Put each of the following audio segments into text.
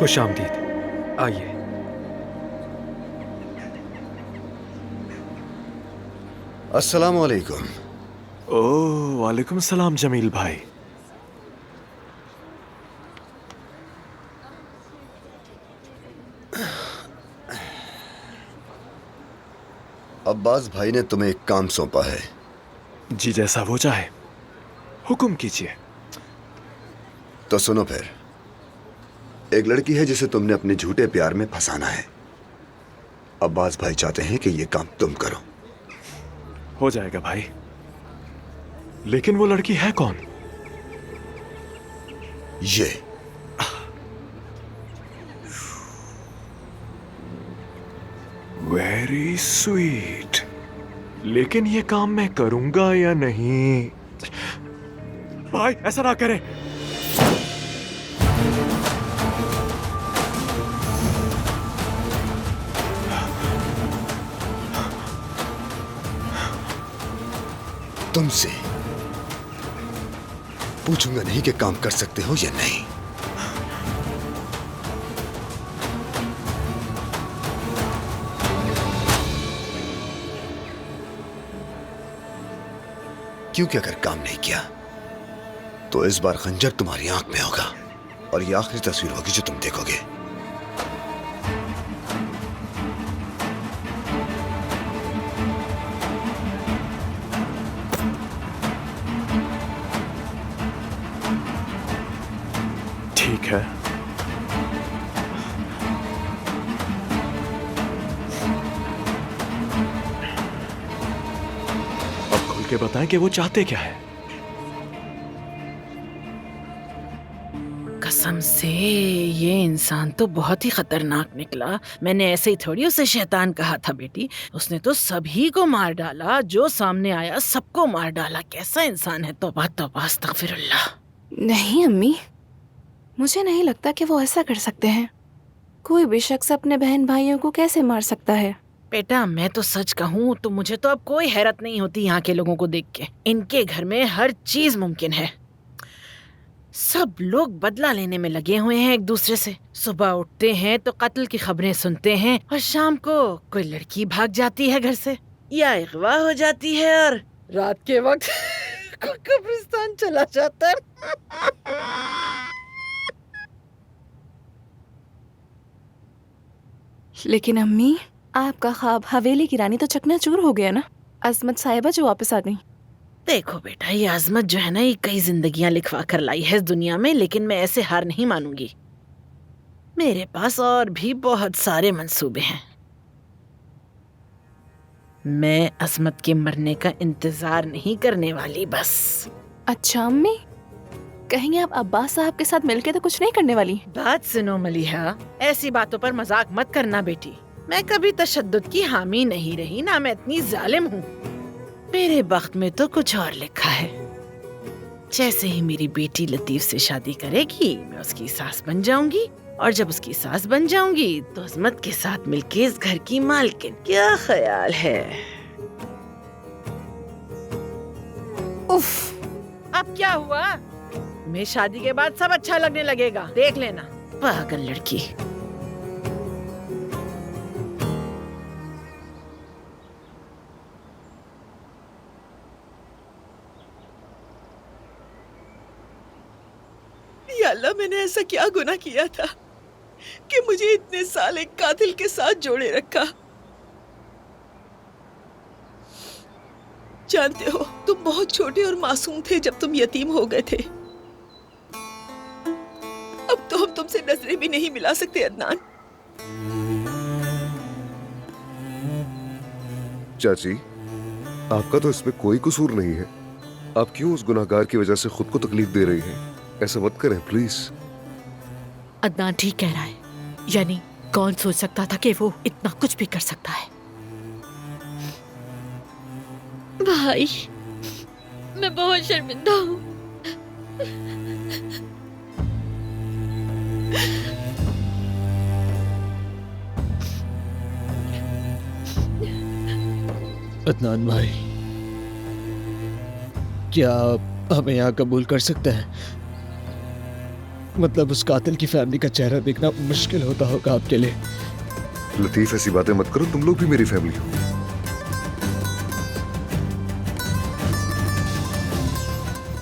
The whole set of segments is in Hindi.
खुश आमदीद। आइए। अस्सलाम वालेकुम। ओह, वालेकुम सलाम जमील भाई। अब्बास भाई ने तुम्हें एक काम सौंपा है। जी जैसा वो चाहे, हुक्म कीजिए। तो सुनो फिर। एक लड़की है जिसे तुमने अपने झूठे प्यार में फंसाना है। अब्बास भाई चाहते हैं कि ये काम तुम करो। हो जाएगा भाई, लेकिन वो लड़की है कौन? ये वेरी स्वीट, लेकिन ये काम मैं करूंगा या नहीं? भाई ऐसा ना करें। तुमसे पूछूंगा नहीं कि काम कर सकते हो या नहीं। क्योंकि अगर काम नहीं किया तो इस बार खंजर तुम्हारी आंख में होगा और ये आखिरी तस्वीर होगी जो तुम देखोगे। ठीक है, अब खुल के बताएं कि वो चाहते क्या है। कसम से ये इंसान तो बहुत ही खतरनाक निकला। मैंने ऐसे ही थोड़ी उसे शैतान कहा था बेटी। उसने तो सभी को मार डाला, जो सामने आया सबको मार डाला। कैसा इंसान है! तौबा तौबा, अस्तगफिरुल्लाह। नहीं अम्मी, मुझे नहीं लगता कि वो ऐसा कर सकते हैं। कोई भी शख्स अपने बहन भाइयों को कैसे मार सकता है? बेटा मैं तो सच कहूँ तो मुझे तो अब कोई हैरत नहीं होती यहाँ के लोगों को देख के। इनके घर में हर चीज मुमकिन है। सब लोग बदला लेने में लगे हुए हैं एक दूसरे से। सुबह उठते हैं तो कत्ल की खबरें सुनते हैं और शाम को कोई लड़की भाग जाती है घर से या अगवा हो जाती है और रात के वक्त कोई कब्रिस्तान चला जाता है। लेकिन अम्मी, आपका ख्वाब हवेली की रानी तो चकनाचूर हो गया ना। अजमत साहिबा जो वापस आ गई। देखो बेटा, ये आजमत जो है ना, ये कई जिंदगियां लिखवा कर लाई है इस दुनिया में, लेकिन मैं ऐसे हार नहीं मानूंगी। मेरे पास और भी बहुत सारे मंसूबे हैं। मैं अजमत के मरने का इंतजार नहीं करने वाली बस। अच्छा अम्मी, कहीं आप अब्बास साहब के साथ मिलके तो कुछ नहीं करने वाली? बात सुनो मलिहा, ऐसी बातों पर मजाक मत करना बेटी। मैं कभी तशद्दुद की हामी नहीं रही, ना मैं इतनी जालिम हूँ। मेरे बख्त में तो कुछ और लिखा है। जैसे ही मेरी बेटी लतीफ से शादी करेगी, मैं उसकी सास बन जाऊंगी, और जब उसकी सास बन जाऊंगी तो अजमत के साथ मिलके इस घर की मालकिन। क्या ख्याल है? उफ, अब क्या हुआ? तुम्हें शादी के बाद सब अच्छा लगने लगेगा, देख लेना। पागल लड़की। या अल्लाह, मैंने ऐसा क्या गुनाह किया था कि मुझे इतने साल एक कातिल के साथ जोड़े रखा। जानते हो, तुम बहुत छोटे और मासूम थे जब तुम यतीम हो गए थे। अब तो हम तुमसे नजरें भी नहीं मिला सकते अदनान। चाची, आपका तो इसमें कोई कसूर नहीं है। आप क्यों उस गुनाहगार की वजह से खुद को तकलीफ दे रही हैं? ऐसा मत करें प्लीज। अदनान ठीक कह रहा है। यानी कौन सोच सकता था कि वो इतना कुछ भी कर सकता है। भाई, मैं बहुत शर्मिंदा हूँ। अदनान भाई, क्या आप हमें यहाँ कबूल कर सकते हैं? मतलब उस कातिल की फैमिली का चेहरा देखना मुश्किल होता होगा आपके लिए। लतीफ ऐसी बातें मत करो, तुम लोग भी मेरी फैमिली हो।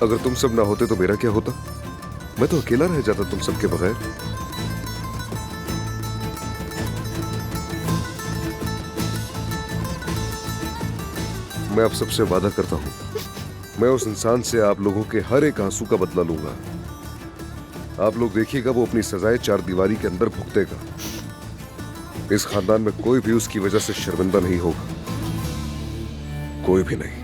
अगर तुम सब ना होते तो मेरा क्या होता? मैं तो अकेला रह जाता तुम सबके बगैर। मैं आप सबसे वादा करता हूं, मैं उस इंसान से आप लोगों के हर एक आंसू का बदला लूंगा। आप लोग देखिएगा वो अपनी सजाएं चार दीवारी के अंदर भुगतेगा। इस खानदान में कोई भी उसकी वजह से शर्मिंदा नहीं होगा, कोई भी नहीं।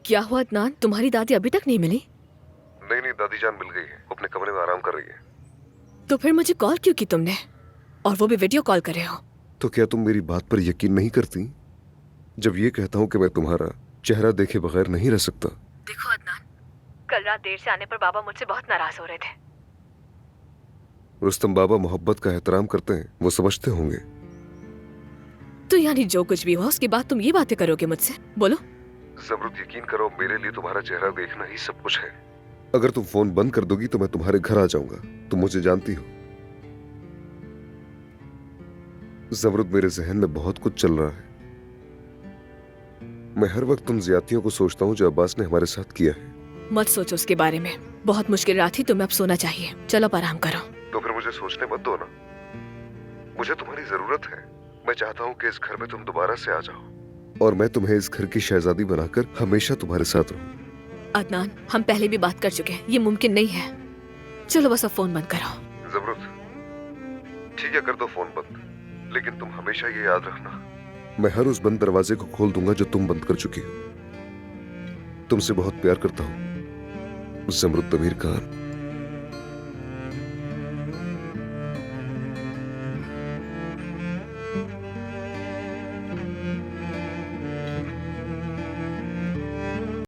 क्या हुआ अदनान, तुम्हारी दादी अभी तक नहीं मिली? नहीं, दादी जान मिल गई है, अपने कमरे में आराम कर रही है। तो फिर मुझे कॉल क्यों की तुमने, और वो भी वीडियो कॉल कर रहे हो? तो क्या तुम मेरी बात पर यकीन नहीं करती जब ये कहता हूं कि मैं तुम्हारा चेहरा देखे बगैर नहीं रह सकता? देखो अदनान, कल रात देर से आने पर बाबा मुझसे बहुत नाराज हो रहे थे। रुस्तम बाबा मोहब्बत का एहतराम करते हैं, वो समझते होंगे। तो यानी जो कुछ भी हुआ उसके बाद तुम ये बातें करोगे मुझसे? बोलो। ज़मरुद, यकीन करो, मेरे लिए तुम्हारा चेहरा देखना ही सब कुछ है। अगर तुम फोन बंद कर दोगी तो मैं तुम्हारे घर आ जाऊंगा। तुम मुझे जानती हो ज़मरुद, मेरे जहन में बहुत कुछ चल रहा है। मैं हर वक्त उन ज्यादतियों को सोचता हूँ जो अब्बास ने हमारे साथ किया है। मत सोचो उसके बारे में, बहुत मुश्किल रात थी, तुम्हें अब सोना चाहिए। चलो अब आराम करो। तो फिर मुझे सोचने मत दो ना, मुझे तुम्हारी जरूरत है। मैं चाहता हूँ कि इस घर में तुम दोबारा से आ जाओ और मैं तुम्हें इस घर की शहजादी बनाकर हमेशा तुम्हारे साथ रहूं। अदनान, हम पहले भी बात कर चुके हैं, ये मुमकिन नहीं है। चलो बस अब फोन बंद करो। ज़मरुद, ठीक है, कर दो फोन बंद, लेकिन तुम हमेशा ये याद रखना, मैं हर उस बंद दरवाजे को खोल दूंगा जो तुम बंद कर चुकी हो। तुमसे बहुत प्यार करता हूं ज़मरुद तमीर खान।